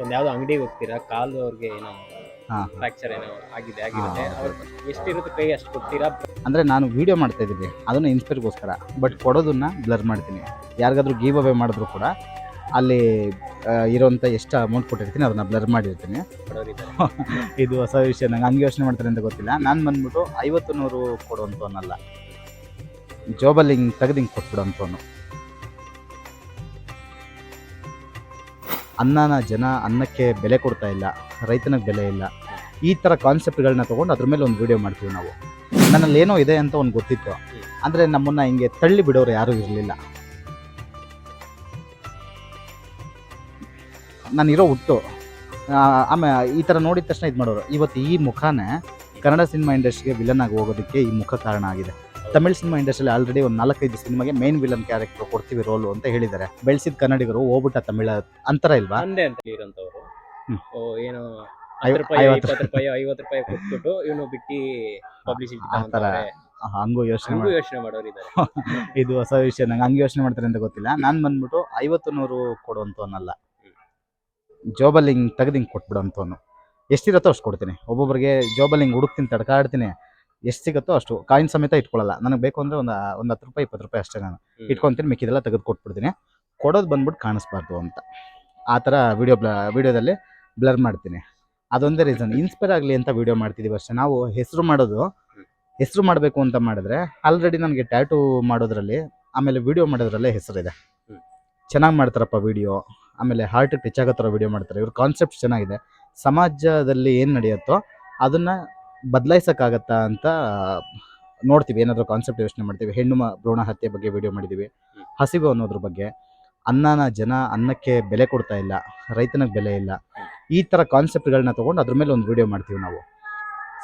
ಒಂದು ಯಾವುದೋ ಅಂಗಡಿಗೆ ಹೋಗ್ತೀರಾ, ಕಾಲು ಅವ್ರಿಗೆ ಏನೋ ಹಾಂ ಫ್ರಾಕ್ಚರ್ ಏನೋ ಆಗಿರುತ್ತೆ, ಅವ್ರಿಗೆ ಎಷ್ಟಿರುತ್ತೆ ಕೈ ಅಷ್ಟು ಕೊಡ್ತೀರಾ? ಅಂದರೆ ನಾನು ವೀಡಿಯೋ ಮಾಡ್ತಾ ಇದ್ದೀನಿ ಅದನ್ನು ಇನ್ಸ್ಪೈರ್ಗೋಸ್ಕರ, ಬಟ್ ಕೊಡೋದನ್ನ ಬ್ಲರ್ ಮಾಡ್ತೀನಿ. ಯಾರಿಗಾದ್ರೂ ಗೀವ್ ಅವೇ ಮಾಡಿದ್ರು ಕೂಡ ಅಲ್ಲಿ ಇರೋಂಥ ಎಷ್ಟು ಅಮೌಂಟ್ ಕೊಟ್ಟಿರ್ತೀನಿ ಅದನ್ನು ಬ್ಲರ್ ಮಾಡಿರ್ತೀನಿ. ಕೊಡೋರಿದ್ದಾರೆ. ಇದು ಹೊಸ ವಿಷಯ, ನಂಗೆ ಹಂಗೆ ಯೋಚನೆ ಮಾಡ್ತಾರೆ ಅಂತ ಗೊತ್ತಿಲ್ಲ. ನಾನು ಬಂದ್ಬಿಟ್ಟು 50-100 ಕೊಡುವಂಥವನ್ನಲ್ಲ, ಜಾಬಲ್ಲಿ ಹಿಂಗೆ ತೆಗೆದು ಹಿಂಗೆ ಕೊಟ್ಬಿಡೋಂಥವನು. ಜನ ಅನ್ನಕ್ಕೆ ಬೆಲೆ ಕೊಡ್ತಾ ಇಲ್ಲ, ರೈತನಿಗೆ ಬೆಲೆ ಇಲ್ಲ, ಈ ಥರ ಕಾನ್ಸೆಪ್ಟ್ಗಳನ್ನ ತೊಗೊಂಡು ಅದ್ರ ಮೇಲೆ ಒಂದು ವೀಡಿಯೋ ಮಾಡ್ತೀವಿ ನಾವು. ನನ್ನಲ್ಲಿ ಏನೋ ಇದೆ ಅಂತ ಒಂದು ಗೊತ್ತಿತ್ತು, ಅಂದರೆ ನಮ್ಮನ್ನು ಹಿಂಗೆ ತಳ್ಳಿ ಬಿಡೋರು ಯಾರೂ ಇರಲಿಲ್ಲ. ನಾನಿರೋ ಹುಟ್ಟು ಆಮೇಲೆ ಈ ಥರ ನೋಡಿದ ತಕ್ಷಣ ಇದು ಮಾಡೋರು. ಇವತ್ತು ಈ ಮುಖನೇ ಕನ್ನಡ ಸಿನಿಮಾ ಇಂಡಸ್ಟ್ರಿಗೆ ವಿಲನ್ ಆಗಿ ಹೋಗೋದಕ್ಕೆ ಈ ಮುಖ ಕಾರಣ ಆಗಿದೆ. ತಮಿಳ್ ಸಿನಿಮಾ ಇಂಡಸ್ಟ್ರಿಯಲ್ಲಿ ಆಲ್ರೆಡಿ ಒಂದು 4-5 ಸಿನಿಮಾಗೆ ಮೇನ್ ವಿಲನ್ ಕ್ಯಾರೆಕ್ಟರ್ ಕೊಡ್ತೀವಿ ರೋಲು ಅಂತ ಹೇಳಿದ್ದಾರೆ. ಬೆಳೆಸಿದ ಕನ್ನಡಿಗರು ಹೋಗ್ಬಿಟ್ಟ ತಮಿಳ ಅಂತರ ಇಲ್ವಾ? ಅಂದೆ ಅಂತ ಇರೋಂಥವ್ರು ಏನು 50 ರೂಪಾಯಿ 20 ರೂಪಾಯಿ 50 ರೂಪಾಯಿ ಕೊಟ್ಬಿಟ್ಟು ಇವನು ಬಿಟ್ಟು ಪಬ್ಲಿಸಿಟಿ ಆ ಥರ ಹಂಗೂ ಯೋಚನೆ ಯೋಚನೆ ಮಾಡೋರಿದ್ದಾರೆ. ಇದು ಹೊಸ ವಿಷಯ, ನಂಗೆ ಹಂಗೆ ಯೋಚನೆ ಮಾಡ್ತಾರೆ ಅಂತ ಗೊತ್ತಿಲ್ಲ. ನಾನು ಬಂದ್ಬಿಟ್ಟು 50-100 ಕೊಡುವಂಥವನ್ನಲ್ಲ, ಜಾಬಲ್ಲಿ ಹಿಂಗೆ ತೆಗೆದು ಹಿಂಗೆ ಕೊಟ್ಬಿಡೋಂಥವನು. ಎಷ್ಟಿರುತ್ತೋ ಅಷ್ಟು ಕೊಡ್ತೀನಿ. ಒಬ್ಬೊಬ್ಬರಿಗೆ ಜಾಬಲ್ಲಿ ಹಿಂಗೆ ಹುಡುಕ್ತೀನಿ, ತಡ್ಕಾಡ್ತೀನಿ, ಎಷ್ಟು ಸಿಗುತ್ತೋ ಅಷ್ಟು ಕಾಯಿನ್ ಸಮೇತ ಇಟ್ಕೊಳ್ಳಲ್ಲ. ನನಗೆ ಬೇಕು ಅಂದರೆ ಒಂದು 10 ರೂಪಾಯಿ 20 ರೂಪಾಯಿ ಅಷ್ಟೇ ನಾನು ಇಟ್ಕೊತೀನಿ, ಮಿಕ್ಕಿದೆಲ್ಲ ತೆಗೆದು ಕೊಟ್ಬಿಡ್ತೀನಿ. ಕೊಡೋದು ಬಂದ್ಬಿಟ್ಟು ಕಾಣಿಸ್ಬಾರ್ದು ಅಂತ ಆ ಥರ ವೀಡಿಯೋದಲ್ಲಿ ಬ್ಲರ್ ಮಾಡ್ತೀನಿ. ಅದೊಂದೇ ರೀಸನ್, ಇನ್ಸ್ಪೈರ್ ಆಗಲಿ ಅಂತ ವೀಡಿಯೋ ಮಾಡ್ತಿದ್ದೀವಿ ಅಷ್ಟೇ. ನಾವು ಹೆಸರು ಮಾಡಬೇಕು ಅಂತ ಮಾಡಿದ್ರೆ ಆಲ್ರೆಡಿ ನನಗೆ ಟ್ಯಾಟೂ ಮಾಡೋದ್ರಲ್ಲಿ ಆಮೇಲೆ ವೀಡಿಯೋ ಮಾಡೋದ್ರಲ್ಲೇ ಹೆಸರಿದೆ. ಚೆನ್ನಾಗಿ ಮಾಡ್ತಾರಪ್ಪ ವೀಡಿಯೋ, ಆಮೇಲೆ ಹಾರ್ಟಿಗೆ ಟಚ್ ಆಗೋ ಥರ ವೀಡಿಯೋ ಮಾಡ್ತಾರೆ. ಇವ್ರ ಕಾನ್ಸೆಪ್ಟ್ ಚೆನ್ನಾಗಿದೆ, ಸಮಾಜದಲ್ಲಿ ಏನು ನಡೆಯುತ್ತೋ ಅದನ್ನು ಬದಲಾಯಿಸೋಕ್ಕಾಗತ್ತಾ ಅಂತ ನೋಡ್ತೀವಿ. ಏನಾದರೂ ಕಾನ್ಸೆಪ್ಟ್ ಯೋಚನೆ ಮಾಡ್ತೀವಿ. ಹೆಣ್ಣು ಭ್ರೂಣ ಹತ್ಯೆ ಬಗ್ಗೆ ವೀಡಿಯೋ ಮಾಡಿದ್ದೀವಿ, ಹಸಿವು ಅನ್ನೋದ್ರ ಬಗ್ಗೆ. ಜನ ಅನ್ನಕ್ಕೆ ಬೆಲೆ ಕೊಡ್ತಾ ಇಲ್ಲ, ರೈತನಿಗೆ ಬೆಲೆ ಇಲ್ಲ, ಈ ಥರ ಕಾನ್ಸೆಪ್ಟ್ಗಳನ್ನ ತೊಗೊಂಡು ಅದ್ರ ಮೇಲೆ ಒಂದು ವೀಡಿಯೋ ಮಾಡ್ತೀವಿ ನಾವು.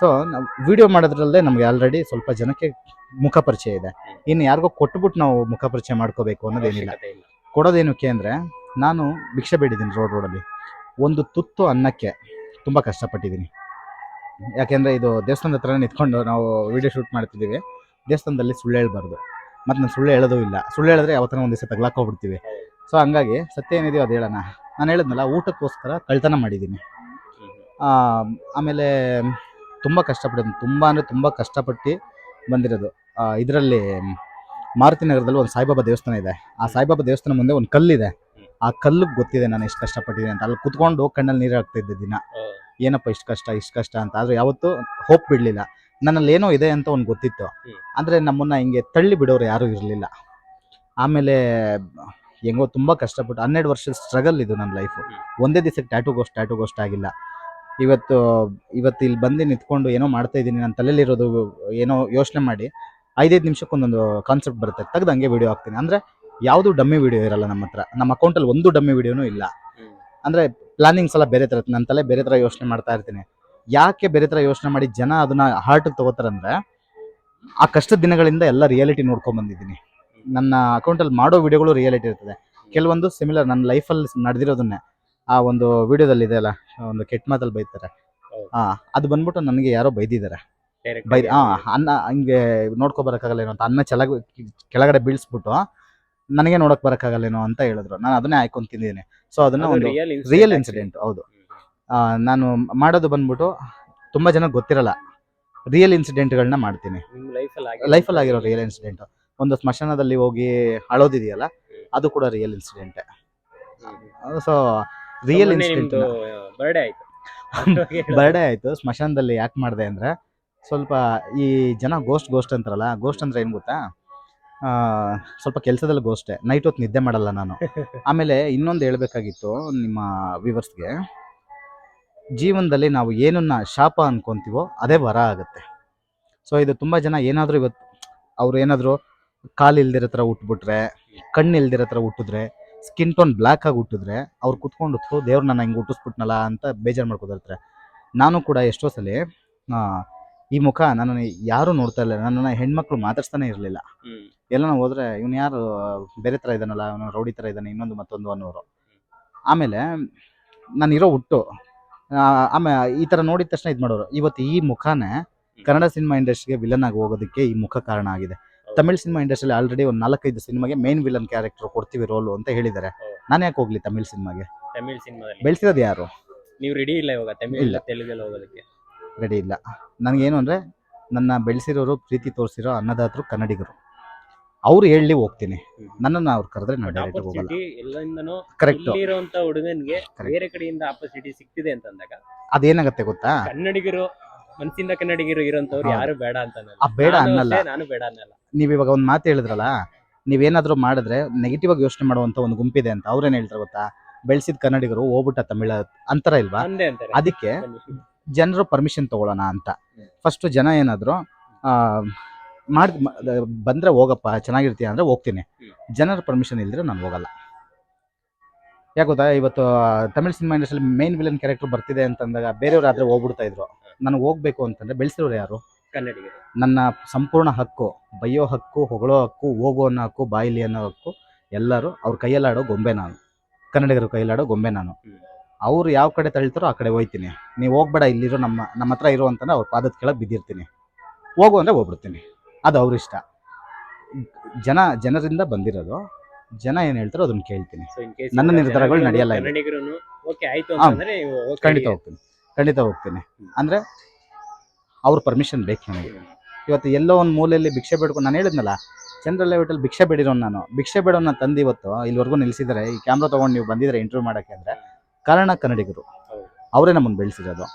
ಸೊ ನಾವು ವೀಡಿಯೋ ಮಾಡೋದ್ರಲ್ಲೇ ನಮಗೆ ಆಲ್ರೆಡಿ ಸ್ವಲ್ಪ ಜನಕ್ಕೆ ಮುಖ ಪರಿಚಯ ಇದೆ. ಇನ್ನು ಯಾರಿಗೋ ಕೊಟ್ಬಿಟ್ಟು ನಾವು ಮುಖ ಪರಿಚಯ ಮಾಡ್ಕೋಬೇಕು ಅನ್ನೋದೇನಿಲ್ಲ. ಕೊಡೋದೇನಕ್ಕೆ ಅಂದರೆ, ನಾನು ಭಿಕ್ಷೆ ಬೇಡಿದ್ದೀನಿ ರೋಡಲ್ಲಿ. ಒಂದು ತುತ್ತು ಅನ್ನಕ್ಕೆ ತುಂಬ ಕಷ್ಟಪಟ್ಟಿದ್ದೀನಿ. ಯಾಕೆಂದರೆ ಇದು ದೇವಸ್ಥಾನದ ಹತ್ರ ನಿಂತ್ಕೊಂಡು ನಾವು ವೀಡಿಯೋ ಶೂಟ್ ಮಾಡ್ತಿದ್ದೀವಿ. ದೇವಸ್ಥಾನದಲ್ಲಿ ಸುಳ್ಳು ಹೇಳ್ಬಾರ್ದು, ಮತ್ತು ನಾನು ಸುಳ್ಳು ಹೇಳೋದು ಇಲ್ಲ. ಸುಳ್ಳು ಹೇಳಿದ್ರೆ ಯಾವತ್ತನ ಒಂದು ದಿವಸ ತಗ್ಲಾಕೋಗ್ಬಿಡ್ತೀವಿ. ಸೊ ಹಂಗಾಗಿ ಸತ್ಯ ಏನಿದೆಯೋ ಅದು ಹೇಳೋಣ. ನಾನು ಹೇಳಿದ್ನಲ್ಲ, ಊಟಕ್ಕೋಸ್ಕರ ಕಳ್ತನ ಮಾಡಿದ್ದೀನಿ. ಆಮೇಲೆ ತುಂಬ ಕಷ್ಟಪಟ್ಟಿದ್ದೀನಿ, ತುಂಬ ಅಂದರೆ ತುಂಬ ಕಷ್ಟಪಟ್ಟು ಬಂದಿರೋದು. ಇದರಲ್ಲಿ ಮಾರುತಿ ನಗರದಲ್ಲಿ ಒಂದು ಸಾಯಿಬಾಬಾ ದೇವಸ್ಥಾನ ಇದೆ. ಆ ಸಾಯಿಬಾಬಾ ದೇವಸ್ಥಾನ ಮುಂದೆ ಒಂದು ಕಲ್ಲಿದೆ. ಆ ಕಲ್ಲಿಗೆ ಗೊತ್ತಿದೆ ನಾನು ಎಷ್ಟು ಕಷ್ಟಪಟ್ಟಿದ್ದೀನಿ ಅಂತ. ಅಲ್ಲಿ ಕುತ್ಕೊಂಡು ಕಣ್ಣಲ್ಲಿ ನೀರು ಹಾಕ್ತಿದ್ದೆ ದಿನ, ಏನಪ್ಪ ಇಷ್ಟು ಕಷ್ಟ ಅಂತ. ಆದರೆ ಯಾವತ್ತೂ ಹೋಪ್ ಬಿಡಲಿಲ್ಲ. ನನ್ನಲ್ಲಿ ಏನೋ ಇದೆ ಅಂತ ಒಂದು ಗೊತ್ತಿತ್ತು, ಅಂದರೆ ನಮ್ಮನ್ನು ಹಿಂಗೆ ತಳ್ಳಿ ಬಿಡೋರು ಯಾರೂ ಇರಲಿಲ್ಲ. ಆಮೇಲೆ ಹೆಂಗೋ ತುಂಬ ಕಷ್ಟಪಟ್ಟು 12 ವರ್ಷದ ಸ್ಟ್ರಗಲ್ ಇದು ನನ್ನ ಲೈಫು. ಒಂದೇ ದಿವಸಕ್ಕೆ ಟ್ಯಾಟೂಗೋಸ್ಟ್ ಆಗಿಲ್ಲ. ಇವತ್ತು ಇಲ್ಲಿ ಬಂದು ನಿಂತ್ಕೊಂಡು ಏನೋ ಮಾಡ್ತಾ ಇದ್ದೀನಿ, ನನ್ನ ತಲೆಯಲ್ಲಿರೋದು ಏನೋ ಯೋಚನೆ ಮಾಡಿ 5-5 ನಿಮಿಷಕ್ಕೊಂದೊಂದು ಕಾನ್ಸೆಪ್ಟ್ ಬರುತ್ತೆ, ತೆಗೆದು ಹಂಗೆ ವೀಡಿಯೋ ಹಾಕ್ತೀನಿ. ಅಂದರೆ ಯಾವುದು ಡಮ್ಮಿ ವೀಡಿಯೋ ಇರಲ್ಲ ನಮ್ಮ ಹತ್ರ. ನಮ್ಮ ಅಕೌಂಟಲ್ಲಿ ಒಂದು ಡಮ್ಮಿ ವೀಡಿಯೋನೂ ಇಲ್ಲ. ಅಂದರೆ ಪ್ಲಾನಿಂಗ್ಸ್ ಎಲ್ಲ ಬೇರೆ ಥರ ಇರುತ್ತೆ, ನನ್ನ ತಲೆ ಬೇರೆ ಥರ ಯೋಚನೆ ಮಾಡ್ತಾ ಇರ್ತೀನಿ. ಯಾಕೆ ಬೇರೆ ಥರ ಯೋಚನೆ ಮಾಡಿ ಜನ ಅದನ್ನು ಹಾರ್ಟಿಗೆ ತೊಗೋತಾರಂದರೆ, ಆ ಕಷ್ಟದ ದಿನಗಳಿಂದ ಎಲ್ಲ ರಿಯಾಲಿಟಿ ನೋಡ್ಕೊಂಡ್ಬಂದಿದ್ದೀನಿ. ನನ್ನ ಅಕೌಂಟಲ್ಲಿ ಮಾಡೋ ವೀಡಿಯೋಗಳು ರಿಯಾಲಿಟಿ ಇರ್ತದೆ, ಕೆಲವೊಂದು ಸಿಮಿಲರ್ ನನ್ನ ಲೈಫಲ್ಲಿ ನಡೆದಿರೋದನ್ನೇ. ಆ ಒಂದು ವೀಡಿಯೋದಲ್ಲಿ ಇದೆಯಲ್ಲ, ಒಂದು ಕೆಟ್ಟ ಮಾತಲ್ಲಿ ಬೈತಾರೆ, ಅದು ಬಂದ್ಬಿಟ್ಟು ನನಗೆ ಯಾರೋ ಬೈದಿದ್ದಾರೆ. ಅನ್ನ ಹಿಂಗೆ ನೋಡ್ಕೊಬರೋಕ್ಕಾಗಲ್ಲೇನೋ ಅಂತ, ಅನ್ನ ಕೆಳಗಡೆ ಬೀಳಿಸ್ಬಿಟ್ಟು ನನಗೆ ನೋಡೋಕೆ ಬರೋಕ್ಕಾಗಲ್ಲೇನೋ ಅಂತ ಹೇಳಿದ್ರು. ನಾನು ಅದನ್ನೇ ಹಾಕೊಂಡು ತಿಂದಿದ್ದೀನಿ. ಸೊ ಅದನ್ನು ಒಂದು ರಿಯಲ್ ಇನ್ಸಿಡೆಂಟ್. ಹೌದು, ನಾನು ಮಾಡೋದು ಬಂದ್ಬಿಟ್ಟು ತುಂಬ ಜನಕ್ಕೆ ಗೊತ್ತಿರಲ್ಲ, ರಿಯಲ್ ಇನ್ಸಿಡೆಂಟ್ಗಳನ್ನ ಮಾಡ್ತೀನಿ. ಲೈಫಲ್ಲಿ ಆಗಿರೋ ರಿಯಲ್ ಇನ್ಸಿಡೆಂಟು. ಒಂದು ಸ್ಮಶಾನದಲ್ಲಿ ಹೋಗಿ ಅಳೋದಿದೆಯಲ್ಲ, ಅದು ಕೂಡ ರಿಯಲ್ ಇನ್ಸಿಡೆಂಟೆ. So real incident. ಬರ್ಡೇ ಆಯಿತು, ಸ್ಮಶಾನದಲ್ಲಿ ಯಾಕೆ ಮಾಡಿದೆ ಅಂದರೆ, ಸ್ವಲ್ಪ ಈ ಜನ ಗೋಸ್ಟ್ ಅಂತಾರಲ್ಲ, ಗೋಸ್ಟ್ ಅಂದರೆ ಏನು ಗೊತ್ತಾ, ಸ್ವಲ್ಪ ಕೆಲಸದಲ್ಲಿ ಗೋಸ್ಟೆ, ನೈಟ್ ಹೊತ್ತು ನಿದ್ದೆ ಮಾಡಲ್ಲ ನಾನು. ಆಮೇಲೆ ಇನ್ನೊಂದು ಹೇಳ್ಬೇಕಾಗಿತ್ತು ನಿಮ್ಮ ವ್ಯೂವರ್ಸ್ಗೆ, ಜೀವನದಲ್ಲಿ ನಾವು ಏನನ್ನ ಶಾಪ ಅನ್ಕೊತೀವೋ ಅದೇ ವರ ಆಗುತ್ತೆ. ಸೊ ಇದು ತುಂಬ ಜನ ಏನಾದರೂ ಇವತ್ತು ಅವ್ರು ಏನಾದರೂ ಕಾಲು ಇಲ್ದಿರೋ ಥರ ಹುಟ್ಬಿಟ್ರೆ, ಕಣ್ಣು ಇಲ್ದಿರೋ ಥರ ಹುಟ್ಟಿದ್ರೆ, ಸ್ಕಿನ್ ಟೋನ್ ಬ್ಲ್ಯಾಕ್ ಆಗಿ ಹುಟ್ಟಿದ್ರೆ, ಅವ್ರು ಕುತ್ಕೊಂಡು ದೇವ್ರು ನನ್ನ ಹಿಂಗೆ ಹುಟ್ಟಿಸ್ಬಿಟ್ನಲ್ಲ ಅಂತ ಬೇಜಾರು ಮಾಡ್ಕೊತಿರ್ತಾರೆ. ನಾನು ಕೂಡ ಎಷ್ಟೋ ಸಲ ಈ ಮುಖ ನನ್ನನ್ನು ಯಾರೂ ನೋಡ್ತಾ ಇಲ್ಲ, ನನ್ನನ್ನು ಹೆಣ್ಮಕ್ಳು ಮಾತಾಡ್ಸ್ತಾನೆ ಇರಲಿಲ್ಲ. ಎಲ್ಲನೂ ಹೋದರೆ ಇವನು ಯಾರು ಬೇರೆ ಥರ ಇದ್ದಾನಲ್ಲ, ಅವನು ರೌಡಿ ಥರ ಇದ್ದಾನೆ, ಇನ್ನೊಂದು ಮತ್ತೊಂದು ಅನ್ನೋರು. ಆಮೇಲೆ ನಾನಿರೋ ಹುಟ್ಟು ಆಮೇಲೆ ಈ ಥರ ನೋಡಿದ ತಕ್ಷಣ ಇದು ಮಾಡೋರು. ಇವತ್ತು ಈ ಮುಖನೇ ಕನ್ನಡ ಸಿನಿಮಾ ಇಂಡಸ್ಟ್ರಿಗೆ ವಿಲನ್ ಆಗಿ ಹೋಗೋದಕ್ಕೆ ಈ ಮುಖ ಕಾರಣ ಆಗಿದೆ. ತಮಿಳ್ ಸಿನಿಮಾ ಇಂಡಸ್ಟ್ರಿಯಲ್ಲಿ ಆಲ್ರೆಡಿ ಒಂದು 4-5 ಸಿನಿಮಾಗೆ ಮೇನ್ ವಿಲನ್ ಕ್ಯಾರೆಕ್ಟರ್ ಕೊಡ್ತೀವಿ ರೋಲು ಅಂತ ಹೇಳಿದ್ದಾರೆ. ನಾನು ಯಾಕೆ ಹೋಗ್ಲಿ ತಮಿಳ್ ಸಿನಿಮಾಗೆ? ತಮಿಳ್ ಸಿನಿಮಾದಲ್ಲಿ ಬೆಳೆಸಿರೋದು ಯಾರು? ನೀವು ರೆಡಿ ಇಲ್ಲ ಇವಾಗ ತಮಿಳ್ ಇಲ್ಲ. ತೆಲುಗಲ್ಲಿ ಹೋಗೋದಕ್ಕೆ? ರೆಡಿ ಇಲ್ಲ. ನನಗೇನು ಅಂದರೆ ನನ್ನ ಬೆಳೆಸಿರೋರು ಪ್ರೀತಿ ತೋರಿಸಿರೋ ಅನ್ನದಾತರು ಕನ್ನಡಿಗರು. ಅವ್ರು ಹೇಳಿ ಹೋಗ್ತೀನಿ, ನನ್ನನ್ನು ಅವ್ರು ಕರೆದ್ರೆ ನಾನು ಡೈರೆಕ್ಟ್ ಹೋಗಲ್ಲ. ಆಪರ್ಚುನಿಟಿ ಎಲ್ಲರಿಂದನೂ ಕರೆಕ್ಟ್. ಇಲ್ಲಿರುವಂತ ಹುಡುಗನ್ಗೆ Correct. ಬೇರೆ ಕಡೆಯಿಂದ ಆಪರ್ಚುನಿಟಿ ಸಿಗ್ತಿದೆ ಅಂತಂದಾಗ ಅದೇನಾಗತ್ತೆ ಗೊತ್ತಾ, ಕನ್ನಡಿಗರು ಮನಸ್ಸಿಂದ ಕನ್ನಡಿಗರು ಇರೋಂಥವ್ರು ಹೌದು. ಯಾರು ಬೇಡ ಅಂತ ಅನ್ನಲ್ಲ. ಆ ಬೇಡ ನಾನು ಅನ್ನಲ್ಲ. ಅಷ್ಟೇ, ನಾನು ಬೇಡ ಅನ್ನಲ್ಲ. ನೀವು ಇವಾಗ ಒಂದು ಮಾತು ಹೇಳಿದ್ರಲ್ಲ, ನೀವೇನಾದರೂ ಮಾಡಿದ್ರೆ ನೆಗೆಟಿವ್ ಆಗಿ ಯೋಚನೆ ಮಾಡುವಂಥ ಒಂದು ಗುಂಪಿದೆ ಅಂತ. ಅವ್ರೇನು ಹೇಳ್ತಾರೆ ಗೊತ್ತಾ, ಬೆಳೆಸಿದ ಕನ್ನಡಿಗರು ಹೋಗ್ಬಿಟ್ಟ ತಮಿಳ ಅಂತಾರ ಇಲ್ವಾ? ಅಂದೇ ಅಂತಾರೆ. ಅದಕ್ಕೆ ಜನರು ಪರ್ಮಿಷನ್ ತಗೊಳ್ಳೋಣ ಅಂತ ಫಸ್ಟ್ ಜನ ಏನಾದ್ರು ಮಾಡಿ ಬಂದ್ರೆ ಹೋಗಪ್ಪ ಚೆನ್ನಾಗಿರ್ತೀಯ ಅಂದ್ರೆ ಹೋಗ್ತೀನಿ. ಜನರ ಪರ್ಮಿಷನ್ ಇಲ್ದ್ರೆ ನಾನು ಹೋಗಲ್ಲ. ಯಾಕೆ ಗೊತ್ತಾ, ಇವತ್ತು ತಮಿಳ್ ಸಿನಿಮಾ ಇಂಡಸ್ಟ್ರಿಯಲ್ಲಿ ಮೇನ್ ವಿಲನ್ ಕ್ಯಾರೆಕ್ಟರ್ ಬರ್ತಿದೆ ಅಂತಂದಾಗ ಬೇರೆಯವ್ರಾದ್ರೆ ಹೋಗ್ಬಿಡ್ತಾ ಇದ್ರು. ನನಗೆ ಹೋಗ್ಬೇಕು ಅಂತಂದ್ರೆ ಬೆಳೆಸಿರೋರು ಯಾರು? ಕನ್ನಡಿಗರು. ನನ್ನ ಸಂಪೂರ್ಣ ಹಕ್ಕು, ಬೈಯೋ ಹಕ್ಕು, ಹೊಗಳೋ ಹಕ್ಕು, ಹೋಗೋ ಅನ್ನೋ ಹಕ್ಕು, ಬಾಯಿಲಿ ಅನ್ನೋ ಹಕ್ಕು ಎಲ್ಲರೂ ಅವ್ರ ಕೈಯಲ್ಲಾಡೋ ಗೊಂಬೆ ನಾನು. ಕನ್ನಡಿಗರು ಕೈಯಲ್ಲಾಡೋ ಗೊಂಬೆ ನಾನು. ಅವ್ರು ಯಾವ ಕಡೆ ತಳ್ತಾರೋ ಆ ಕಡೆ ಹೋಯ್ತೀನಿ. ನೀವು ಹೋಗ್ಬೇಡ, ಇಲ್ಲಿರೋ ನಮ್ಮ ಹತ್ರ ಇರೋ ಅಂತಂದ್ರೆ ಅವ್ರ ಪಾದದ ಕೆಳಗೆ ಬಿದ್ದಿರ್ತೀನಿ. ಹೋಗು ಅಂದರೆ ಹೋಗ್ಬಿಡ್ತೀನಿ. ಅದು ಅವ್ರ ಇಷ್ಟ. ಜನರಿಂದ ಬಂದಿರೋದು, ಜನ ಏನು ಹೇಳ್ತಾರೋ ಅದನ್ನ ಕೇಳ್ತೀನಿ. So in case ನನ್ನ ಇವಾಗ ನಿರ್ಧಾರಗಳು ಜನಗಳು ನಡೆಯಲ್ಲ ಇಲ್ಲಿ. ಕನ್ನಡಿಗರು ಓಕೆ ಆಯ್ತು ಹಾ. ಅಂತಂದ್ರೆ ನೀವು okay. ಖಂಡಿತ ಹೋಗ್ತೀನಿ. ಅಂದರೆ ಅವ್ರ ಪರ್ಮಿಷನ್ ಬೇಕು ನನಗೆ. ಇವತ್ತು ಎಲ್ಲೋ ಒಂದು ಮೂಲೆಯಲ್ಲಿ ಭಿಕ್ಷೆ ಬೇಡ್ಕೊಂಡು, ನಾನು ಹೇಳಿದ್ನಲ್ಲ ಚಂದ್ರಲ್ಲ ಹೋಟೆಲ್ ಭಿಕ್ಷೆ ಬೇಡಿರೋನು ನಾನು. ಭಿಕ್ಷೆ ಬೇಡೋನ್ನ ತಂದು ಇವತ್ತು ಇಲ್ಲಿವರೆಗೂ ನಿಲ್ಲಿಸಿದ್ದಾರೆ. ಈ ಕ್ಯಾಮ್ರಾ ತೊಗೊಂಡು ನೀವು ಬಂದಿದ್ರೆ ಇಂಟರ್ವ್ಯೂ ಮಾಡೋಕ್ಕೆ ಅಂದರೆ ಕಾರಣ ಕನ್ನಡಿಗರು. ಹೌದು. ಅವರೇ ನಮ್ಮನ್ನು ಬೆಳೆಸಿರೋದು.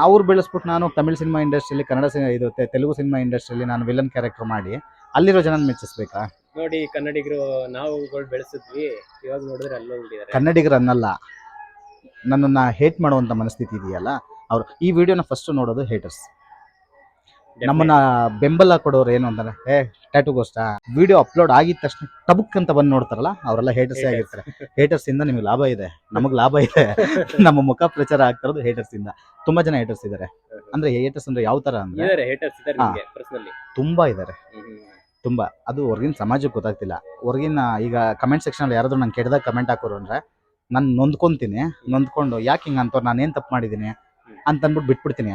ಅವ್ರು ಬೆಳೆಸ್ಬಿಟ್ಟು ನಾನು ತಮಿಳ್ ಸಿನಿಮಾ ಇಂಡಸ್ಟ್ರಿಯಲ್ಲಿ, ಕನ್ನಡ ಇದು ತೆಲುಗು ಸಿನಿಮಾ ಇಂಡಸ್ಟ್ರಿಯಲ್ಲಿ ನಾನು ವಿಲನ್ ಕ್ಯಾರೆಕ್ಟರ್ ಮಾಡಿ ಅಲ್ಲಿರೋ ಜನ ಮೆಚ್ಚಿಸ್ಬೇಕಾ? ನೋಡಿ ಕನ್ನಡಿಗರು ನಾವುಗಳು ಬೆಳೆಸಿದ್ವಿ, ಇವಾಗ ನೋಡಿದ್ರೆ ಅಲ್ಲೋ ಹೋಗಿದ್ದಾರೆ. ಕನ್ನಡಿಗರು ಅನ್ನಲ್ಲ, ನನ್ನನ್ನು ಹೇಟ್ ಮಾಡುವಂಥ ಮನಸ್ಥಿತಿ ಇದೆಯಲ್ಲ ಅವರು. ಈ ವಿಡಿಯೋನ ಫಸ್ಟ್ ನೋಡೋದು ಹೇಟರ್ಸ್. ನಮ್ಮನ್ನ ಬೆಂಬಲ ಕೊಡೋರು ಏನು ಅಂತಾರೆ, ಟ್ಯಾಟೂಗೋಸ್ಕರ ವಿಡಿಯೋ ಅಪ್ಲೋಡ್ ಆಗಿದ ತಕ್ಷಣ ಟಬುಕ್ ಅಂತ ಬಂದು ನೋಡ್ತಾರಲ್ಲ, ಅವರೆಲ್ಲ ಹೇಟರ್ಸೇ ಆಗಿರ್ತಾರೆ. ಹೇಟರ್ಸ್ ಇಂದ ನಿಮಗೆ ಲಾಭ ಇದೆ, ನಮಗೆ ಲಾಭ ಇದೆ. ನಮ್ಮ ಮುಖ ಪ್ರಚಾರ ಆಗ್ತಿರೋದು ಹೇಟರ್ಸ್ ಇಂದ. ತುಂಬಾ ಜನ ಹೇಟರ್ಸ್ ಇದ್ದಾರೆ. ಅಂದ್ರೆ ಹೇಟರ್ಸ್ ಅಂದ್ರೆ ಯಾವ ತರ ಅಂದ್ರೆ ಇದಾರೆ haters ಇದಾರೆ ಹಾ. ನಿಮ್ಗೆ personally. ತುಂಬಾ ಇದ್ದಾರೆ. ತುಂಬಾ. ಅದು ಹೊರಗಿನ ಸಮಾಜಕ್ಕೆ ಗೊತ್ತಾಗ್ತಿಲ್ಲ. ಹೊರಗಿನ ಈಗ ಕಮೆಂಟ್ ಸೆಕ್ಷನ್ ಅಲ್ಲಿ ಯಾರಾದ್ರೂ ನಂಗೆ ಕೆಟ್ಟದಾಗ ಕಮೆಂಟ್ ಹಾಕೋರು ಅಂದ್ರೆ ನಾನು ನೊಂದ್ಕೊಂತೀನಿ. ನೊಂದ್ಕೊಂಡು ಯಾಕೆ ಹಿಂಗೆ ಅಂತವ್ರು, ನಾನೇನು ತಪ್ಪು ಮಾಡಿದ್ದೀನಿ ಅಂತ ಅಂದ್ಬಿಟ್ಟು ಬಿಟ್ಬಿಡ್ತೀನಿ.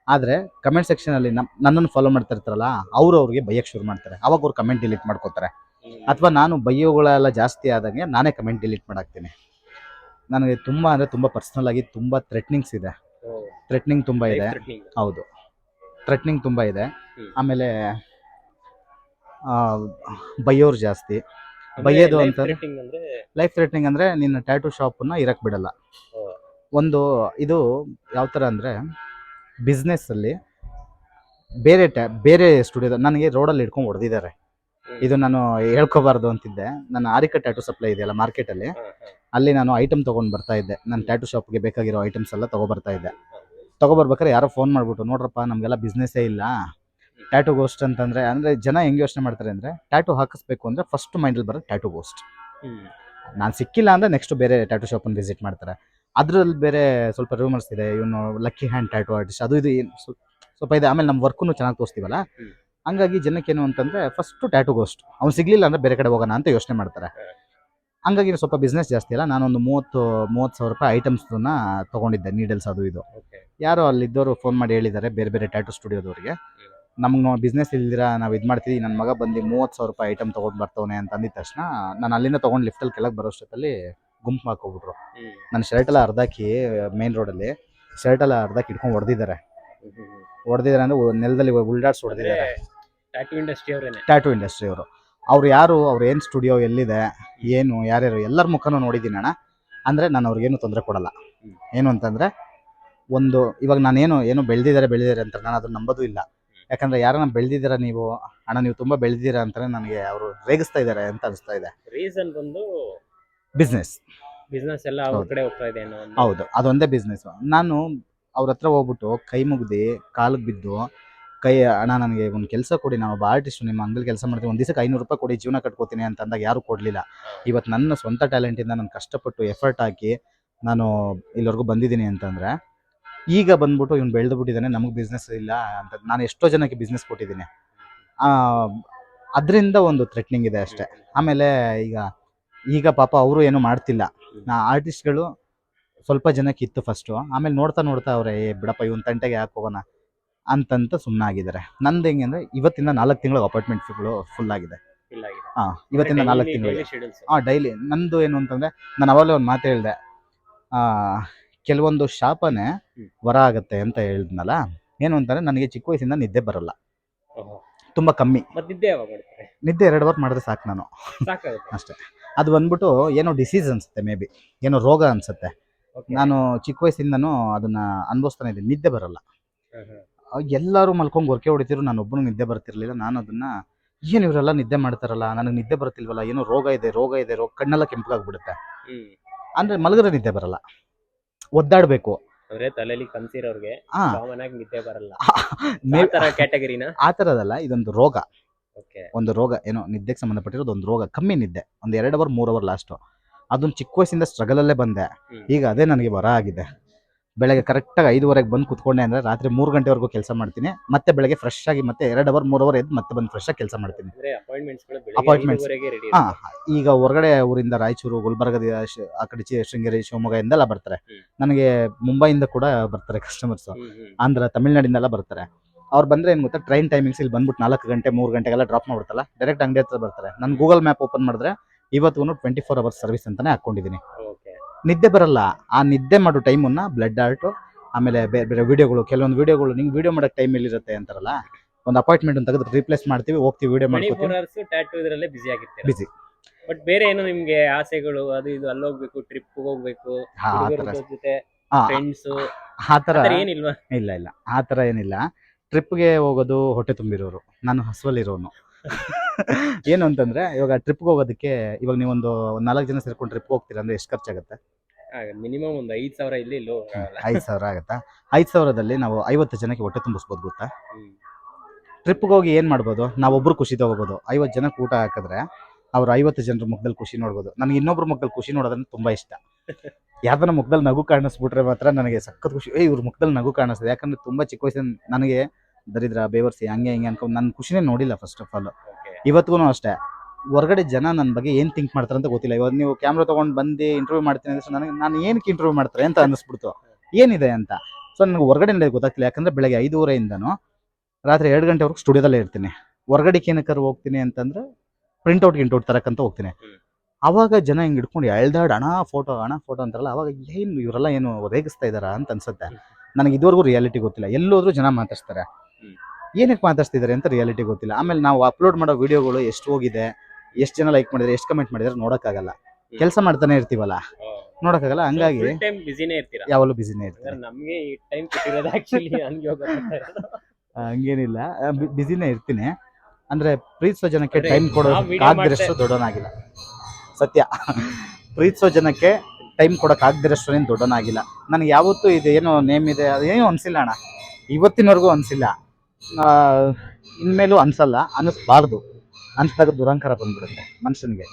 ಆದರೆ ಕಮೆಂಟ್ ಸೆಕ್ಷನಲ್ಲಿ ನನ್ನನ್ನು ಫಾಲೋ ಮಾಡ್ತಾ ಇರ್ತಾರಲ್ಲ, ಅವ್ರಿಗೆ ಬೈಯಕ್ಕೆ ಶುರು ಮಾಡ್ತಾರೆ. ಅವಾಗ ಅವ್ರು ಕಮೆಂಟ್ ಡಿಲೀಟ್ ಮಾಡ್ಕೋತಾರೆ. ಅಥವಾ ನಾನು ಬೈಯೋಗಳೆಲ್ಲ ಜಾಸ್ತಿ ಆದಂಗೆ ನಾನೇ ಕಮೆಂಟ್ ಡಿಲೀಟ್ ಮಾಡಾಕ್ತೀನಿ. ನನಗೆ ತುಂಬ ಅಂದರೆ ತುಂಬ ಪರ್ಸ್ನಲ್ ಆಗಿ ತುಂಬ ಥ್ರೆಟ್ನಿಂಗ್ಸ್ ಇದೆ. ಥ್ರೆಟ್ನಿಂಗ್ ತುಂಬ ಇದೆ. ಹೌದು, ಥ್ರೆಟ್ನಿಂಗ್ ತುಂಬ ಇದೆ. ಆಮೇಲೆ ಬೈಯೋರು ಜಾಸ್ತಿ. ಬೈಯೋದು ಅಂತ ಲೈಫ್ ಥ್ರೆಟ್ನಿಂಗ್ ಅಂದರೆ ನಿನ್ನ ಟ್ಯಾಟೂ ಶಾಪನ್ನು ಇರಕ್ಕೆ ಬಿಡಲ್ಲ. ಒಂದು ಇದು ಯಾವ ಥರ ಅಂದರೆ, ಬಿಸ್ನೆಸ್ಸಲ್ಲಿ ಬೇರೆ ಸ್ಟುಡಿಯೋದ ನನಗೆ ರೋಡಲ್ಲಿ ಹಿಡ್ಕೊಂಡು ಹೊಡೆದಿದ್ದಾರೆ. ಇದು ನಾನು ಹೇಳ್ಕೋಬಾರ್ದು ಅಂತಿದ್ದೆ. ನನ್ನ ಆರಿಕಾ ಟ್ಯಾಟೂ ಸಪ್ಲೈ ಇದೆಯಲ್ಲ ಮಾರ್ಕೆಟಲ್ಲಿ, ಅಲ್ಲಿ ನಾನು ಐಟಮ್ ತೊಗೊಂಡು ಬರ್ತಾ ಇದ್ದೆ. ನನ್ನ ಟ್ಯಾಟೂ ಶಾಪ್ಗೆ ಬೇಕಾಗಿರೋ ಐಟಮ್ಸ್ ಎಲ್ಲ ತೊಗೊಬರ್ತಾ ಇದ್ದೆ. ತೊಗೊಬರ್ಬೇಕಾದ್ರೆ ಯಾರೋ ಫೋನ್ ಮಾಡಿಬಿಟ್ಟು, ನೋಡ್ರಪ್ಪ ನಮಗೆಲ್ಲ ಬಿಸ್ನೆಸ್ಸೇ ಇಲ್ಲ, ಟ್ಯಾಟೂ ಗೋಸ್ಟ್ ಅಂತಂದರೆ. ಅಂದರೆ ಜನ ಹೆಂಗೆ ಯೋಚನೆ ಮಾಡ್ತಾರೆ ಅಂದರೆ, ಟ್ಯಾಟೂ ಹಾಕಿಸ್ಬೇಕು ಅಂದರೆ ಫಸ್ಟ್ ಮೈಂಡಲ್ಲಿ ಬರೋದು ಟ್ಯಾಟೂ ಗೋಸ್ಟ್. ನಾನು ಸಿಕ್ಕಿಲ್ಲ ಅಂದರೆ ನೆಕ್ಸ್ಟ್ ಬೇರೆ ಟ್ಯಾಟೂ ಶಾಪನ್ನು ವಿಸಿಟ್ ಮಾಡ್ತಾರೆ. ಅದರಲ್ಲಿ ಬೇರೆ ಸ್ವಲ್ಪ ರೂಮರ್ಸ್ ಇದೆ, ಇವನು ಲಕ್ಕಿ ಹ್ಯಾಂಡ್ ಟ್ಯಾಟೂ ಆರ್ಟಿಸ್ಟ್, ಅದು ಇದು ಸ್ವಲ್ಪ ಇದೆ. ಆಮೇಲೆ ನಮ್ಮ ವರ್ಕನ್ನು ಚೆನ್ನಾಗಿ ತೋರಿಸ್ತೀವಲ್ಲ, ಹಂಗಾಗಿ ಜನಕ್ಕೇನು ಅಂತಂದರೆ ಫಸ್ಟು ಟ್ಯಾಟೂ ಗೋಸ್ಟ್. ಅವ್ನು ಸಿಗಲಿಲ್ಲ ಅಂದರೆ ಬೇರೆ ಕಡೆ ಹೋಗೋಣ ಅಂತ ಯೋಚನೆ ಮಾಡ್ತಾರೆ. ಹಂಗಾಗಿ ಸ್ವಲ್ಪ ಬಿಸ್ನೆಸ್ ಜಾಸ್ತಿ ಅಲ್ಲ. ನಾನೊಂದು 30,000 ರೂಪಾಯಿ ಐಟಮ್ಸ್ನ ತೊಗೊಂಡಿದ್ದೆ, ನೀಡಲ್ಸ್ ಅದು ಇದು. ಯಾರೋ ಅಲ್ಲಿದ್ದವರು ಫೋನ್ ಮಾಡಿ ಹೇಳಿದ್ದಾರೆ, ಬೇರೆ ಟ್ಯಾಟೂ ಸ್ಟುಡಿಯೋದವ್ರಿಗೆ, ನಮ್ಗೆ ಬಿಸ್ನೆಸ್ ಇಲ್ದಿರ ನಾವು ಇದು ಮಾಡ್ತೀವಿ, ನನ್ನ ಮಗ ಬಂದು 30,000 ರೂಪಾಯಿ ಐಟಮ್ ತೊಗೊಂಡು ಬರ್ತವನೆ ಅಂತ ಅಂದಿದ ತಕ್ಷಣ ನಾನು ಅಲ್ಲಿಂದ ತೊಗೊಂಡು ಲಿಫ್ಟಲ್ಲಿ ಕೆಳಗೆ ಬರೋಷ್ಟೊತ್ತಲ್ಲಿ ಗುಂಪು ಹಾಕೋಬಿಟ್ರು. ನನ್ನ ಶರ್ಟೆಲ್ಲ ಅರ್ಧಾಕಿ ಮೇನ್ ರೋಡಲ್ಲಿ ಶರ್ಟೆಲ್ಲ ಅರ್ಧಾಕಿ ಇಟ್ಕೊಂಡು ಹೊಡೆದಿದ್ದಾರೆ ಅಂದರೆ ನೆಲದಲ್ಲಿ ಉಲ್ಡಾಡ್ಸಿ ಹೊಡೆದಿದ್ದಾರೆ. ಟ್ಯಾಟೂ ಇಂಡಸ್ಟ್ರಿ ಅವರು. ಅವ್ರು ಯಾರು, ಅವ್ರು ಏನು ಸ್ಟುಡಿಯೋ ಎಲ್ಲಿದೆ, ಏನು ಯಾರ್ಯಾರು ಎಲ್ಲರ ಮುಖನೂ ನೋಡಿದ್ದೀನಿ ಅಣ್ಣ. ಅಂದರೆ ನಾನು ಅವ್ರಿಗೇನು ತೊಂದರೆ ಕೊಡಲ್ಲ. ಏನು ಅಂತಂದರೆ, ಒಂದು ಇವಾಗ ನಾನೇನು ಬೆಳೆದಿದ್ದಾರೆ ಅಂತ ನಾನು ಅದನ್ನು ನಂಬೋದು ಇಲ್ಲ. ಯಾಕಂದರೆ ಯಾರನ್ನ ಬೆಳೆದಿದ್ದೀರಾ ನೀವು, ಅಣ್ಣ ನೀವು ತುಂಬ ಬೆಳೆದಿದ್ದೀರಾ ಅಂತಾರೆ, ನನಗೆ ಅವರು ರೇಗಿಸ್ತಾ ಇದ್ದಾರೆ ಅಂತ ಅನಿಸ್ತಾ ಇದೆ. ರೀಸನ್ ಬಂದು ಬಿಸ್ನೆಸ್ ಎಲ್ಲ ಅವ್ರ ಕಡೆ ಹೋಗ್ತಾ ಇದೆ. ಹೌದು, ಅದೊಂದೇ ಬಿಸ್ನೆಸ್. ನಾನು ಅವ್ರ ಹತ್ರ ಹೋಗ್ಬಿಟ್ಟು ಕೈ ಮುಗ್ದು ಕಾಲಿಗೆ ಬಿದ್ದು, ಅಣ್ಣ ನನಗೆ ಒಂದು ಕೆಲಸ ಕೊಡಿ, ನಾನು ಒಬ್ಬ ಆರ್ಟಿಸ್ಟು, ನಿಮ್ಮ ಅಂಗಡಿ ಕೆಲಸ ಮಾಡ್ತೀನಿ, ಒಂದು ದಿವಸಕ್ಕೆ 500 ರೂಪಾಯಿ ಕೊಡಿ, ಜೀವನ ಕಟ್ಕೋತೀನಿ ಅಂತ ಅಂದಾಗ ಯಾರು ಕೊಡಲಿಲ್ಲ. ಇವತ್ತು ನನ್ನ ಸ್ವಂತ ಟ್ಯಾಲೆಂಟಿಂದ ನಾನು ಕಷ್ಟಪಟ್ಟು ಎಫರ್ಟ್ ಹಾಕಿ ನಾನು ಇಲ್ಲಿವರೆಗೂ ಬಂದಿದ್ದೀನಿ ಅಂತಂದರೆ, ಈಗ ಬಂದ್ಬಿಟ್ಟು ಇವ್ನು ಬೆಳೆದು ಬಿಟ್ಟಿದ್ದಾನೆ, ನಮಗೆ ಬಿಸ್ನೆಸ್ ಇಲ್ಲ ಅಂತ ನಾನು ಎಷ್ಟೋ ಜನಕ್ಕೆ ಬಿಸ್ನೆಸ್ ಕೊಟ್ಟಿದ್ದೀನಿ. ಅದರಿಂದ ಒಂದು ಥ್ರೆಟ್ನಿಂಗ್ ಇದೆ ಅಷ್ಟೇ. ಆಮೇಲೆ ಈಗ ಪಾಪ ಅವರು ಏನೂ ಮಾಡ್ತಿಲ್ಲ. ಆರ್ಟಿಸ್ಟ್ಗಳು ಸ್ವಲ್ಪ ಜನಕ್ಕೆ ಇತ್ತು ಫಸ್ಟು, ಆಮೇಲೆ ನೋಡ್ತಾ ಅವರೇ ಬಿಡಪ್ಪ ಇವನ್ ತಂಟೆಗೆ ಯಾಕೆ ಹೋಗೋಣ ಅಂತಂತ ಸುಮ್ಮನೆ ಆಗಿದ್ದಾರೆ. ನಂದು ಹೆಂಗೆ ಅಂದರೆ, ಇವತ್ತಿಂದ 4 ತಿಂಗಳು ಅಪಾರ್ಟ್ಮೆಂಟ್ಗಳು ಫುಲ್ ಆಗಿದೆ. ಇವತ್ತಿಂದ 4 ತಿಂಗಳಿಗೆ. ಶೆಡ್ಯೂಲ್ಸ್. ಡೈಲಿ ನಂದು ಏನು ಅಂತಂದ್ರೆ, ನಾನು ಅವಾಗಲೇ ಒಂದು ಮಾತು ಹೇಳಿದೆ, ಕೆಲವೊಂದು ಶಾಪನೇ ವರ ಆಗತ್ತೆ ಅಂತ ಹೇಳಿದ್ನಲ್ಲ. ಏನು ಅಂತಂದ್ರೆ, ನನಗೆ ಚಿಕ್ಕ ವಯಸ್ಸಿಂದ ನಿದ್ದೆ ಬರಲ್ಲ, ತುಂಬಾ ಕಮ್ಮಿ. ಮತ್ತೆ ನಿದ್ದೆ ಯಾವಾಗ ಮಾಡ್ತಾರೆ? ನಿದ್ದೆ 2 ಅವರ್ ಮಾಡಿದ್ರೆ ಸಾಕು ನಾನು, ಸಾಕಾಗುತ್ತೆ ಅಷ್ಟೇ. ಅದು ಬಂದ್ಬಿಟ್ಟು ಏನೋ ಡಿಸೀಸ್ ಅನ್ಸುತ್ತೆ, ಮೇ ಬಿ ಏನೋ ರೋಗ ಅನ್ಸುತ್ತೆ. Okay. ನಾನು ಚಿಕ್ಕ ವಯಸ್ಸಿಂದನೂ ಅದನ್ನ ಅನುಭವಿಸ್ತಾನೆ ಇದ್ದೀನಿ, ನಿದ್ದೆ ಬರಲ್ಲ. ಹ್ಮ್, ಹ್ಮ್. ಎಲ್ಲರೂ ಮಲ್ಕೊಂಡು ಗೊರಕೆ ಹೊಡಿತಿರು, ನಾನು ಒಬ್ಬನು ನಿದ್ದೆ ಬರ್ತಿರ್ಲಿಲ್ಲ. ನಾನು ಅದನ್ನ, ಏನು ಇವರೆಲ್ಲ ನಿದ್ದೆ ಮಾಡ್ತಾರಲ್ಲ, ನನಗೆ ನಿದ್ದೆ ಬರ್ತಿಲ್ವಲ್ಲ, ಏನೋ ರೋಗ ಇದೆ, ಕಣ್ಣೆಲ್ಲ ಕೆಂಪಗಾಗ್ಬಿಡುತ್ತೆ. ಹ್ಮ್. ಅಂದ್ರೆ ಮಲಗಿದ್ರೆ ನಿದ್ದೆ ಬರಲ್ಲ, ಒದ್ದಾಡ್ಬೇಕು. ಅಂದ್ರೆ ತಲೆಯಲ್ಲಿ ಕನ್ಸಿರೋರ್ಗೆ ಆ ಕಾಮನ್ ಆಗಿ ನಿದ್ದೆ ಬರಲ್ಲ, ಮೇ- ಆ ತರ ಕ್ಯಾಟಗರಿನ. ಆ ಥರದಲ್ಲ, ಇದೊಂದು ರೋಗ. ಓಕೆ. ಒಂದು ರೋಗ, ಏನೋ ನಿದ್ದೆಗೆ ಸಂಬಂಧಪಟ್ಟಿರೋದು ಒಂದು ರೋಗ. ಕಮ್ಮಿ ನಿದ್ದೆ, ಒಂದು 2 ಅವರ್ 3 ಅವರ್ ಲಾಸ್ಟು. ಅದನ್ನ ಚಿಕ್ಕ ವಯಸ್ಸಿಂದ ಸ್ಟ್ರಗಲಲ್ಲೇ ಬಂದೆ. ಈಗ ಅದೇ ನನಗೆ ವರ ಆಗಿದೆ. ಬೆಳಗ್ಗೆ ಕರೆಕ್ಟಾಗಿ 5:30ಗೆ ಬಂದು ಕುತ್ಕೊಂಡೆ ಅಂದರೆ ರಾತ್ರಿ 3 ಗಂಟೆವರೆಗೂ ಕೆಲಸ ಮಾಡ್ತೀನಿ. ಮತ್ತೆ ಬೆಳಗ್ಗೆ ಫ್ರೆಶ್ ಆಗಿ ಮತ್ತೆ 2 ಅವರ್ 3 ಅವರ್ ಎದ್ದು ಮತ್ತೆ ಬಂದು ಫ್ರೆಶ್ ಆಗಿ ಕೆಲಸ ಮಾಡ್ತೀನಿ. ಅಂದ್ರೆ ಅಪಾಯಿಂಟ್ಮೆಂಟ್ಸ್ಗಳು ಬೆಳಗ್ಗೆ Appointments. 5:30ಗೆ ರೆಡಿ. ಈಗ ಹೊರಗಡೆ ಊರಿಂದ ರಾಯಚೂರು, ಗುಲ್ಬರ್ಗದ ಆ ಕಡೆ ಶೃಂಗೇರಿ, ಶಿವಮೊಗ್ಗದಿಂದೆಲ್ಲ ಬರ್ತಾರೆ. ನನಗೆ ಮುಂಬೈಯಿಂದ ಕೂಡ ಬರ್ತಾರೆ ಕಸ್ಟಮರ್ಸು, ಆಂಧ್ರ, ತಮಿಳ್ನಾಡಿಂದೆಲ್ಲ ಬರ್ತಾರೆ. ಅವ್ರು ಬಂದರೆ ಏನು ಗೊತ್ತಾ, ಟ್ರೈನ್ ಟೈಮಿಂಗ್ಸ್ ಇಲ್ಲಿ ಬಂದ್ಬಿಟ್ಟು 4 ಗಂಟೆ 3 ಗಂಟೆಗೆಲ್ಲ ಡ್ರಾಪ್ ಮಾಡ್ಬಿಡ್ತಲ್ಲ, ಡೈರೆಕ್ಟ್ ಅಂಗಡಿ ಹತ್ರ ಬರ್ತಾರೆ. ನಾನು ಗೂಗಲ್ ಮ್ಯಾಪ್ ಓಪನ್ ಮಾಡಿದ್ರೆ ಇವತ್ತು 24 ಅವರ್ಸ್ ಸರ್ವಿಸ್ ಅಂತಾನೆ ಹಾಕ್ಕೊಂಡಿದ್ದೀನಿ. ಓಕೆ. ನಿದ್ದೆ ಬರಲ್ಲ. ಆ ನಿದ್ದೆ ಮಾಡೋ ಟೈಮನ್ನ ಬ್ಲಡ್ ಆರ್ಟು, ಆಮೇಲೆ ಬೇರೆ ಬೇರೆ ವಿಡಿಯೋಗಳು, ಕೆಲವೊಂದು ವಿಡಿಯೋಗಳು ನಿಂಗೆ ವಿಡಿಯೋ ಮಾಡೋಕ್ಕೆ ಟೈಮ್ ಎಲ್ಲಿರುತ್ತೆ ಅಂತಾರಲ್ಲ, ಒಂದು ಅಪಾಯಿಂಟ್ಮೆಂಟ್ ತೆಗೆದು ರೀಪ್ಲೇಸ್ ಮಾಡ್ತೀವಿ, ಹೋಗ್ತೀವಿ, ವಿಡಿಯೋ 24 ಮಾಡ್ಕೊತೀವಿ, hours ಟ್ಯಾಟೂ ಇದರಲ್ಲೇ ಬಿಸಿ ಆಗಿರ್ತೀರ. ಬಿಸಿ. ಬಟ್ ಬೇರೆ ಏನು ನಿಮ್ಗೆ ಆಸೆಗಳು, ಅದು ಇದು ಅಲ್ಲಿ ಹೋಗ್ಬೇಕು, ಟ್ರಿಪ್ ಹೋಗ್ಬೇಕು, ಆ ಹುಡುಗರ ಥರ ಜೊತೆ ಆ ಫ್ರೆಂಡ್ಸ್, ಆ ಥರ ಏನಿಲ್ವಾ? ಇಲ್ಲ, ಆ ಥರ ಏನಿಲ್ಲ. ಟ್ರಿಪ್ಗೆ ಹೋಗೋದು ಹೊಟ್ಟೆ ತುಂಬಿರೋರು, ನಾನು ಹಸುವಲ್ಲಿರೋನು. ಏನು ಅಂತಂದರೆ, ಇವಾಗ ಟ್ರಿಪ್ಗೆ ಹೋಗೋದಕ್ಕೆ, ಇವಾಗ ನೀವೊಂದು 4 ಜನ ಸೇರ್ಕೊಂಡು ಟ್ರಿಪ್ ಹೋಗ್ತೀರಾ ಅಂದರೆ ಎಷ್ಟು ಖರ್ಚಾಗುತ್ತೆ? ಮಿನಿಮಮ್ ಒಂದು 5,000 ಇಲ್ಲಿ ಇಲ್ಲೋ 5,000 ಆಗುತ್ತಾ? 5,000ದಲ್ಲಿ ನಾವು 50 ಜನಕ್ಕೆ ಹೊಟ್ಟೆ ತುಂಬಿಸ್ಬೋದು ಗೊತ್ತಾ? ಟ್ರಿಪ್ಗೆ ಹೋಗಿ ಏನು ಮಾಡ್ಬೋದು, ನಾವೊಬ್ಬರು ಖುಷಿ ತಗೋಬೋದು. 50 ಜನಕ್ಕೆ ಊಟ ಹಾಕಿದ್ರೆ ಅವ್ರು 50 ಜನರ ಮುಖದಲ್ಲಿ ಖುಷಿ ನೋಡ್ಬೋದು. ನನಗೆ ಇನ್ನೊಬ್ರು ಮುಖದಲ್ಲಿ ಖುಷಿ ನೋಡೋದಂದ್ರೆ ತುಂಬ ಇಷ್ಟ. ಯಾವ್ದನ್ನ ಮುಖದಲ್ಲಿ ನಗು ಕಾಣಿಸ್ಬಿಟ್ರೆ ಮಾತ್ರ ನನಗೆ ಸಖತ್ ಖುಷಿ. ಇವ್ರ ಮುಖದಲ್ಲಿ ನಗು ಕಾಣಿಸ್ತದೆ, ಯಾಕಂದರೆ ತುಂಬ ಚಿಕ್ಕ ವಯಸ್ಸಿನ ನನಗೆ ದರಿದ್ರ, ಬೇವರ್ಸಿ, ಹಂಗೆ ಹಿಂಗೆ ಅನ್ಕೊಂಡು ನನ್ನ ಖುಷಿನೇ ನೋಡಿಲ್ಲ ಫಸ್ಟ್ ಆಫ್ ಆಲ್. ಇವತ್ತಿಗೂ ಅಷ್ಟೇ, ಹೊರಗಡೆ ಜನ ನನ್ನ ಬಗ್ಗೆ ಏನು ಥಿಂಕ್ ಮಾಡ್ತಾರೆ ಅಂತ ಗೊತ್ತಿಲ್ಲ. ಇವಾಗ ನೀವು ಕ್ಯಾಮ್ರಾ ತೊಗೊಂಡು ಬಂದು ಇಂಟರ್ವ್ಯೂ ಮಾಡ್ತೀನಿ ಅಂದರೆ ನಾನು ಏನಕ್ಕೆ ಇಂಟರ್ವ್ಯೂ ಮಾಡ್ತಾರೆ ಅಂತ ಅನ್ನಿಸ್ಬಿಡ್ತು, ಏನಿದೆ ಅಂತ. ಸೊ ನನಗೆ ಹೊರಗಡೆ ನಡೆಯೋದು ಗೊತ್ತಾಗ್ತಿಲ್ಲ, ಯಾಕಂದರೆ ಬೆಳಗ್ಗೆ 5:30ಇಂದನೂ ರಾತ್ರಿ 2 ಗಂಟೆವರೆಗೂ ಸ್ಟುಡಿಯೋದಲ್ಲೇ ಇರ್ತೀನಿ. ಹೊರಗಡೆಗೆ ಏನಕ್ಕಾರು ಹೋಗ್ತೀನಿ ಅಂತಂದರೆ ಗಿಂಟೌಟ್ ತರಕ್ಕಂತ ಹೋಗ್ತೀನಿ. ಆವಾಗ ಜನ ಹಿಂಗೆ ಹಿಡ್ಕೊಂಡು ಎಳ್ದಾಡ್ ಹಣ ಫೋಟೋ ಅಂತಾರಲ್ಲ, ಅವಾಗ ಏನು ಇವರೆಲ್ಲ ಏನು ರೇಗಿಸ್ತಾ ಇದ್ದಾರಾ ಅಂತ ಅನ್ಸುತ್ತೆ. ನನಗೆ ಇದುವರೆಗೂ ರಿಯಾಲಿಟಿ ಗೊತ್ತಿಲ್ಲ. ಎಲ್ಲೋದ್ರೂ ಜನ ಮಾತಾಡ್ತಾರೆ, ಏನಕ್ಕೆ ಮಾತಾಡ್ತಿದ್ದಾರೆ ಅಂತ ರಿಯಾಲಿಟಿ ಗೊತ್ತಿಲ್ಲ. ಆಮೇಲೆ ನಾವು ಅಪ್ಲೋಡ್ ಮಾಡೋ ವಿಡಿಯೋಗಳು ಎಷ್ಟು ಹೋಗಿದೆ, ಎಷ್ಟು ಜನ ಲೈಕ್ ಮಾಡಿದ್ದಾರೆ, ಎಷ್ಟು ಕಮೆಂಟ್ ಮಾಡಿದ್ದಾರೆ ನೋಡೋಕ್ಕಾಗಲ್ಲ. ಕೆಲಸ ಮಾಡ್ತಾನೆ ಇರ್ತೀವಲ್ಲ, ನೋಡೋಕ್ಕಾಗಲ್ಲ. ಹಂಗಾಗಿ ಬಿಸಿನೇ ಇರ್ತೀರಾ? ಯಾವಾಗಲೂ ಬಿಸಿನೇ ಇರ್ತೀವಿ. ನಮಗೆ ಈ ಟೈಮ್ ಕೊಟ್ಟಿರೋದು ಆಕ್ಚುಲಿ ಹಂಗೇನಿಲ್ಲ, ಬಿಸಿನೇ ಇರ್ತೀನಿ. ಅಂದರೆ ಪ್ರೀತಿಸೋ ಜನಕ್ಕೆ ಟೈಮ್ ಕೊಡೋಕ್ಕಾಗದಿರಷ್ಟು ದೊಡ್ಡವನಾಗಿಲ್ಲ, ಸತ್ಯ. ಪ್ರೀತಿಸೋ ಜನಕ್ಕೆ ಟೈಮ್ ಕೊಡೋಕ್ಕಾಗದಿರಷ್ಟು ಏನು ದೊಡ್ಡವನಾಗಿಲ್ಲ. ನನಗೆ ಯಾವತ್ತೂ ಇದು ಏನೋ ನೇಮ್ ಇದೆ ಅದೇನೂ ಅನಿಸಿಲ್ಲ ಅಣ್ಣ, ಇವತ್ತಿನವರೆಗೂ ಅನಿಸಿಲ್ಲ. ಇನ್ಮೇಲೂ ಅನಿಸಲ್ಲ, ಅನ್ನಿಸ್ಬಾರ್ದು. ಅನಿಸ್ದಾಗ ದುರಂಕಾರ ಬಂದ್ಬಿಡುತ್ತೆ ಮನುಷ್ಯನಿಗೆ.